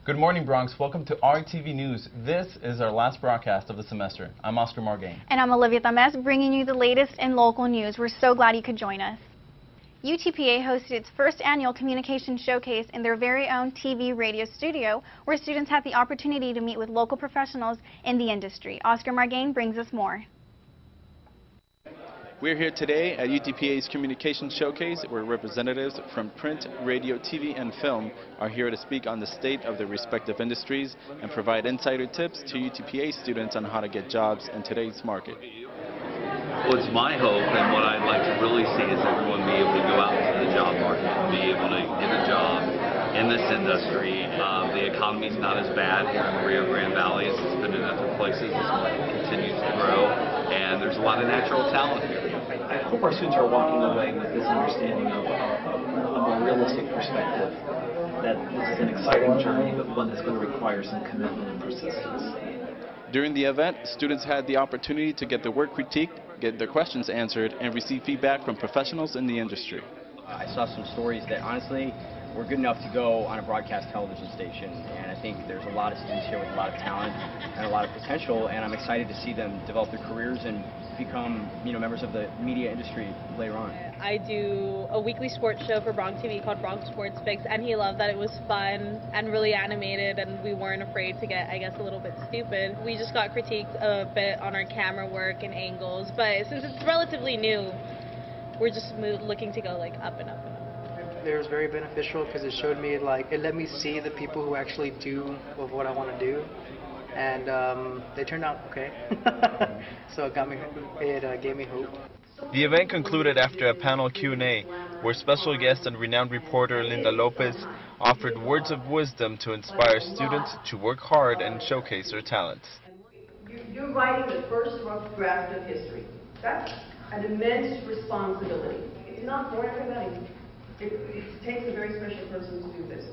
Good morning, Bronx. Welcome to RTV News. This is our last broadcast of the semester. I'm Oscar Margain. And I'm Olivia Tames, bringing you the latest in local news. We're so glad you could join us. UTPA hosted its first annual communication showcase in their very own TV radio studio, where students had the opportunity to meet with local professionals in the industry. Oscar Margain brings us more. We're here today at UTPA's Communication Showcase, where representatives from print, radio, TV, and film are here to speak on the state of their respective industries and provide insider tips to UTPA students on how to get jobs in today's market. Well, it's my hope, and what I'd like to really see is everyone be able to go out into the job market, be able to get a job in this industry. The economy's not as bad here in the Rio Grande Valley as it's been in other places. It continues to grow, and there's a lot of natural talent here. I hope our students are walking away with this understanding of a realistic perspective, that this is an exciting journey, but one that's going to require some commitment and persistence. During the event, students had the opportunity to get their work critiqued, get their questions answered, and receive feedback from professionals in the industry. I saw some stories that honestly were good enough to go on a broadcast television station, and I think there's a lot of students here with a lot of talent and a lot of potential, and I'm excited to see them develop their careers and become, members of the media industry later on. I do a weekly sports show for Bronc TV called Bronc Sports Fix, and he loved that it was fun and really animated, and we weren't afraid to get, I guess, a little bit stupid. We just got critiqued a bit on our camera work and angles, but since it's relatively new, we're just looking to go like up and up and up. It was very beneficial because it showed me, it let me see the people who actually do what I want to do, and they turned out okay. So it gave me hope. The event concluded after a panel Q&A, where special guest and renowned reporter Linda Lopez offered words of wisdom to inspire students to work hard and showcase their talents. You're writing the first rough draft of history. That's an immense responsibility. It's not for everybody. It takes a very special person to do this.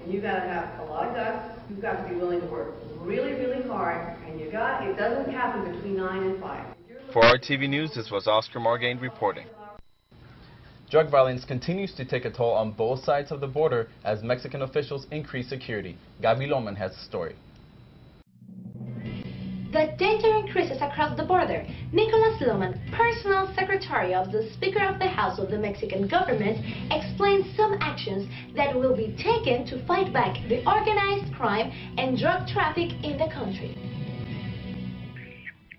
And you've got to have a lot of guts. You've got to be willing to work really, really hard. And it doesn't happen between 9 and 5. For RTV News, this was Oscar Margain reporting. Drug violence continues to take a toll on both sides of the border as Mexican officials increase security. Gabi Loman has the story. The danger increases across the border. Nicolas Loman, personal secretary of the Speaker of the House of the Mexican government, explains some actions that will be taken to fight back the organized crime and drug traffic in the country.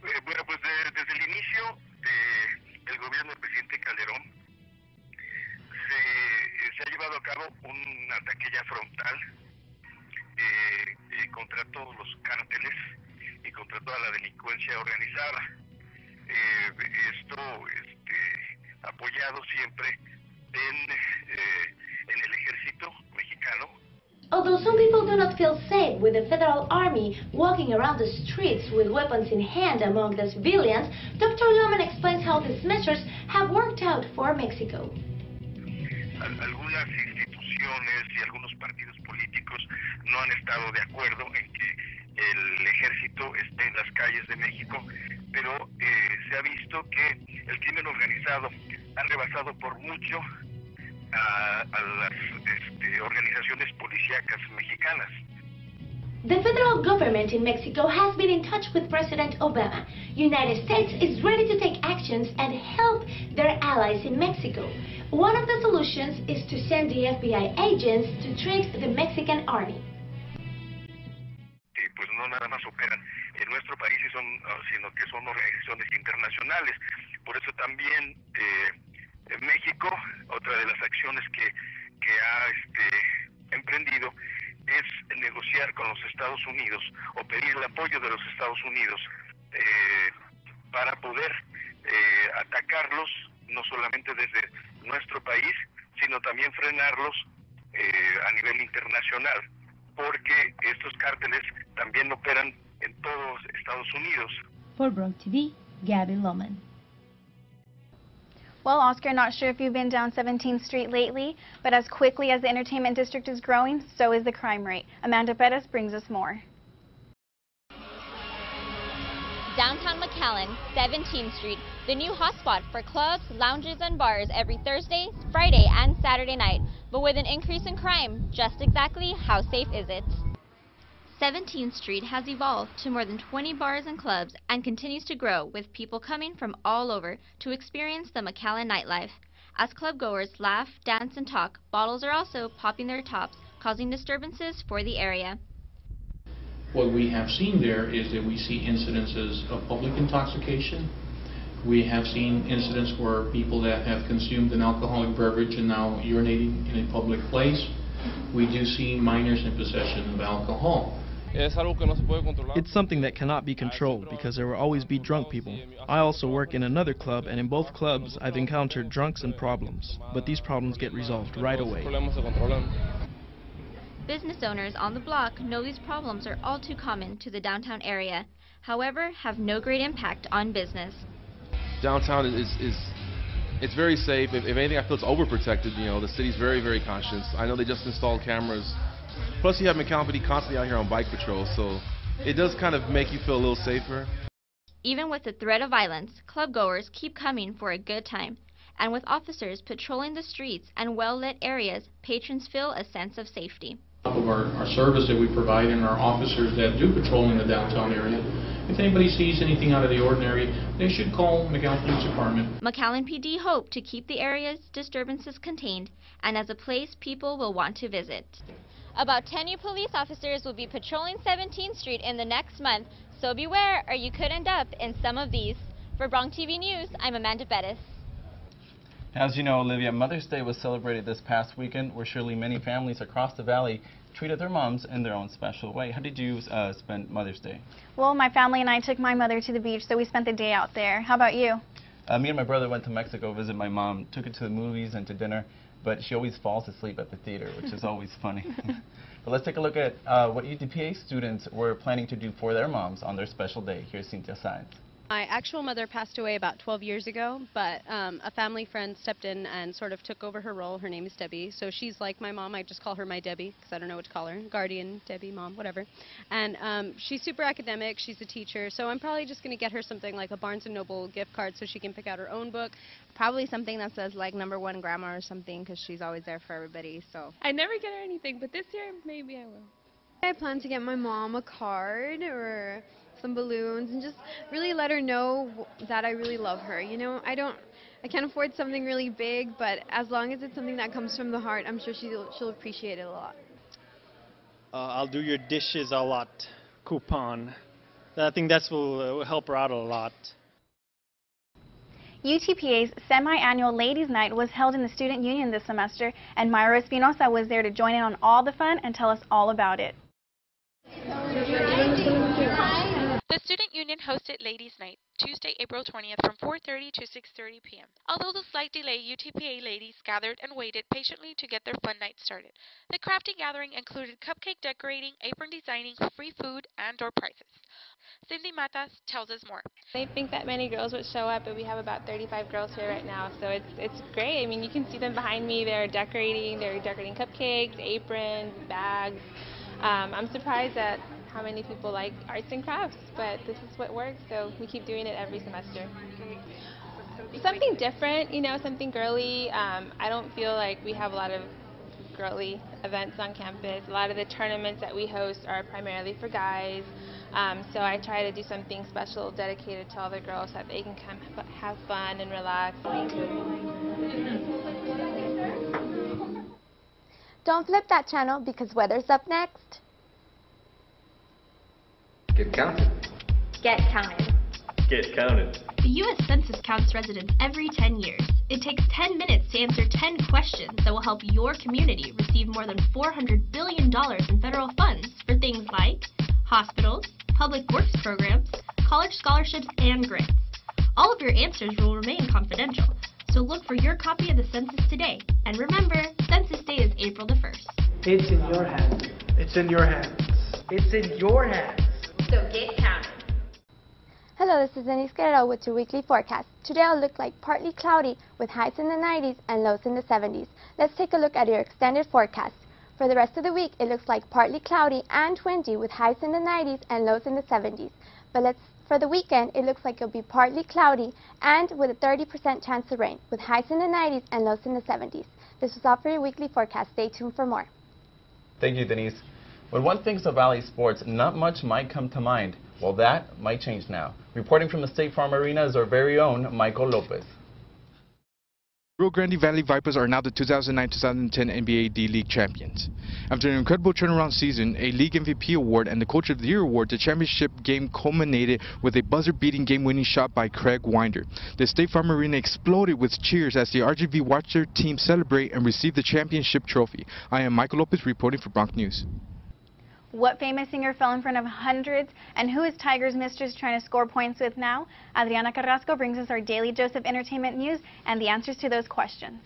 Bueno, pues desde el inicio del gobierno del presidente Calderón se ha llevado a cabo un ataque ya frontal contra todos los cárteles y contra toda la delincuencia organizada. Esto apoyado siempre en el ejército mexicano. Although some people do not feel safe with the federal army walking around the streets with weapons in hand among the civilians, Dr. Loman explains how these measures have worked out for Mexico. Algunas instituciones y algunos partidos políticos no han estado de acuerdo en que el ejército esté en las calles de México, pero se ha visto que el crimen organizado ha rebasado por mucho a las organizaciones policíacas mexicanas. The federal government in Mexico has been in touch with President Obama. United States is ready to take actions and help their allies in Mexico. One of the solutions is to send the FBI agents to trick the Mexican army. Pues no nada más operan en nuestro país, sino que son organizaciones internacionales. Por eso también en México, otra de las acciones que ha emprendido es negociar con los Estados Unidos o pedir el apoyo de los Estados Unidos para poder atacarlos, no solamente desde nuestro país, sino también frenarlos a nivel internacional, porque estos cárteles también operan en todos Estados Unidos. For Bronc TV, Gabi Loman. Well, Oscar, not sure if you've been down 17th Street lately, but as quickly as the entertainment district is growing, so is the crime rate. Amanda Perez brings us more. downtown McAllen, 17th Street, the new hotspot for clubs, lounges, and bars every Thursday, Friday, and Saturday night. But with an increase in crime, just exactly how safe is it? 17th Street has evolved to more than 20 bars and clubs and continues to grow, with people coming from all over to experience the McAllen nightlife. As clubgoers laugh, dance, and talk, bottles are also popping their tops, causing disturbances for the area. What we have seen there is that we see incidences of public intoxication. We have seen incidents where people that have consumed an alcoholic beverage and now urinating in a public place. We do see minors in possession of alcohol. It's something that cannot be controlled because there will always be drunk people. I also work in another club, and in both clubs I've encountered drunks and problems, but these problems get resolved right away. Business owners on the block know these problems are all too common to the downtown area, however, have no great impact on business. Downtown it's very safe. If anything, I feel it's overprotected. You know, the city's very, very conscious. I know they just installed cameras. Plus, you have McAllen PD constantly out here on bike patrol, so it does kind of make you feel a little safer. Even with the threat of violence, clubgoers keep coming for a good time. And with officers patrolling the streets and well-lit areas, patrons feel a sense of safety. Of our service that we provide and our officers that do patrol in the downtown area, if anybody sees anything out of the ordinary, they should call McAllen Police Department. McAllen PD hope to keep the area's disturbances contained and as a place people will want to visit. About 10 new police officers will be patrolling 17th Street in the next month, so beware or you could end up in some of these. For Bronc TV News, I'm Amanda Bettis. As you know, Olivia, Mother's Day was celebrated this past weekend, where surely many families across the valley treated their moms in their own special way. How did you spend Mother's Day? Well, my family and I took my mother to the beach, so we spent the day out there. How about you? Me and my brother went to Mexico to visit my mom, took her to the movies and to dinner, but she always falls asleep at the theater, which is always funny. But let's take a look at what UTPA students were planning to do for their moms on their special day. Here's Cynthia Saenz. My actual mother passed away about 12 years ago, but a family friend stepped in and sort of took over her role. Her name is Debbie, so she's like my mom. I just call her my Debbie because I don't know what to call her. Guardian, Debbie, mom, whatever. And she's super academic. She's a teacher, so I'm probably just going to get her something like a Barnes & Noble gift card so she can pick out her own book. Probably something that says like #1 grandma or something because she's always there for everybody. So I never get her anything, but this year maybe I will. I plan to get my mom a card or some balloons and just really let her know that I really love her. You know, I can't afford something really big, but as long as it's something that comes from the heart, I'm sure she'll appreciate it a lot. I'll do your dishes a lot coupon. I think that will help her out a lot. UTPA's semi-annual Ladies' Night was held in the Student Union this semester, and Myra Espinosa was there to join in on all the fun and tell us all about it. The Student Union hosted Ladies' Night, Tuesday, April 20th from 4:30 to 6:30 p.m. Although the slight delay, UTPA ladies gathered and waited patiently to get their fun night started. The crafty gathering included cupcake decorating, apron designing, free food, and/or prizes. Cindy Matas tells us more. I didn't think that many girls would show up, but we have about 35 girls here right now, so it's great. I mean, you can see them behind me. They're decorating cupcakes, aprons, bags. I'm surprised at how many people like arts and crafts, but this is what works, so we keep doing it every semester. Something different, you know, something girly. I don't feel like we have a lot of girly events on campus. A lot of the tournaments that we host are primarily for guys, so I try to do something special dedicated to all the girls so that they can come have fun and relax. Don't flip that channel because weather's up next. Get counted. Get counted. Get counted. The U.S. Census counts residents every 10 years. It takes 10 minutes to answer 10 questions that will help your community receive more than $400 billion in federal funds for things like hospitals, public works programs, college scholarships, and grants. All of your answers will remain confidential, so look for your copy of the census today. And remember, Census Day is April the 1st. It's in your hands. It's in your hands. It's in your hands. So get counted. Hello, this is Denise Guerrero with your weekly forecast. Today I'll look like partly cloudy with highs in the 90s and lows in the 70s. Let's take a look at your extended forecast. For the rest of the week, it looks like partly cloudy and windy with highs in the 90s and lows in the 70s. But for the weekend, it looks like it'll be partly cloudy and with a 30% chance of rain, with highs in the 90s and lows in the 70s. This was all for your weekly forecast. Stay tuned for more. Thank you, Denise. When one thinks of Valley sports, not much might come to mind. Well, that might change now. Reporting from the State Farm Arena is our very own Michael Lopez. Rio Grande Valley Vipers are now the 2009-2010 NBA D-League champions. After an incredible turnaround season, a League MVP award, and the Coach of the Year award, the championship game culminated with a buzzer-beating game-winning shot by Craig Winder. The State Farm Arena exploded with cheers as the RGV watched their team celebrate and receive the championship trophy. I am Michael Lopez reporting for Bronc News. What famous singer fell in front of hundreds, and who is Tiger's mistress trying to score points with now? Adriana Carrasco brings us our daily dose of entertainment news and the answers to those questions.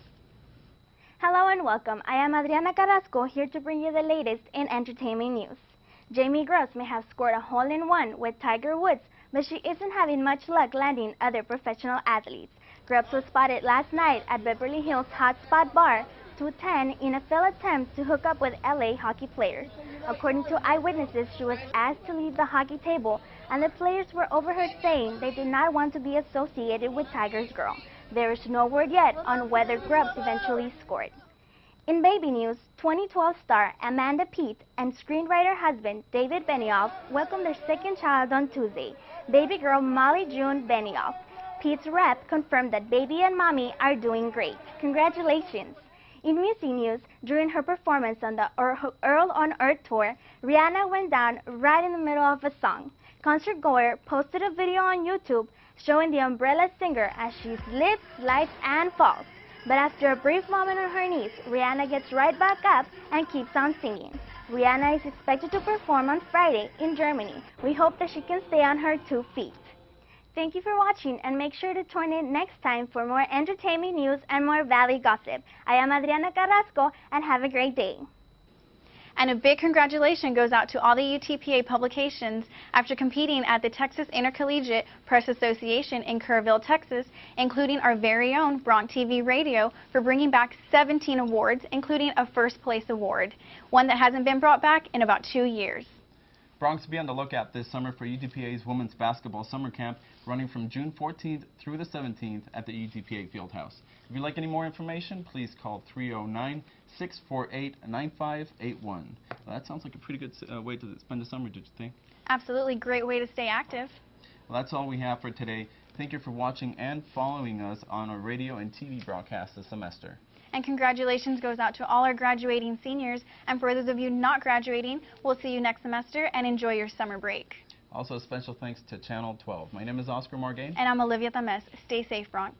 Hello and welcome. I am Adriana Carrasco, here to bring you the latest in entertainment news. Jamie Gross may have scored a hole-in-one with Tiger Woods, but she isn't having much luck landing other professional athletes. Grubbs was spotted last night at Beverly Hills Hotspot Bar 210 in a failed attempt to hook up with LA hockey players. According to eyewitnesses, she was asked to leave the hockey table, and the players were overheard saying they did not want to be associated with Tiger's girl. There is no word yet on whether Grubbs eventually scored. In baby news, 2012 star Amanda Peet and screenwriter husband David Benioff welcomed their second child on Tuesday, baby girl Molly June Benioff. Peet's rep confirmed that baby and mommy are doing great. Congratulations! In music news, during her performance on the Earl on Earth tour, Rihanna went down right in the middle of a song. Concert goer posted a video on YouTube showing the Umbrella singer as she slips, slides, and falls. But after a brief moment on her knees, Rihanna gets right back up and keeps on singing. Rihanna is expected to perform on Friday in Germany. We hope that she can stay on her 2 feet. Thank you for watching, and make sure to tune in next time for more entertainment news and more Valley gossip. I am Adriana Carrasco, and have a great day. And a big congratulations goes out to all the UTPA publications after competing at the Texas Intercollegiate Press Association in Kerrville, Texas, including our very own Bronc TV Radio for bringing back 17 awards, including a first place award, one that hasn't been brought back in about 2 years. Bronx, be on the lookout this summer for UTPA's Women's Basketball Summer Camp running from June 14th through the 17th at the UTPA Fieldhouse. If you'd like any more information, please call 309-648-9581. Well, that sounds like a pretty good way to spend the summer, did you think? Absolutely, great way to stay active. Well, that's all we have for today. Thank you for watching and following us on our radio and TV broadcast this semester. And congratulations goes out to all our graduating seniors. And for those of you not graduating, we'll see you next semester, and enjoy your summer break. Also, a special thanks to Channel 12. My name is Oscar Morgan. And I'm Olivia Tames. Stay safe, Bronx.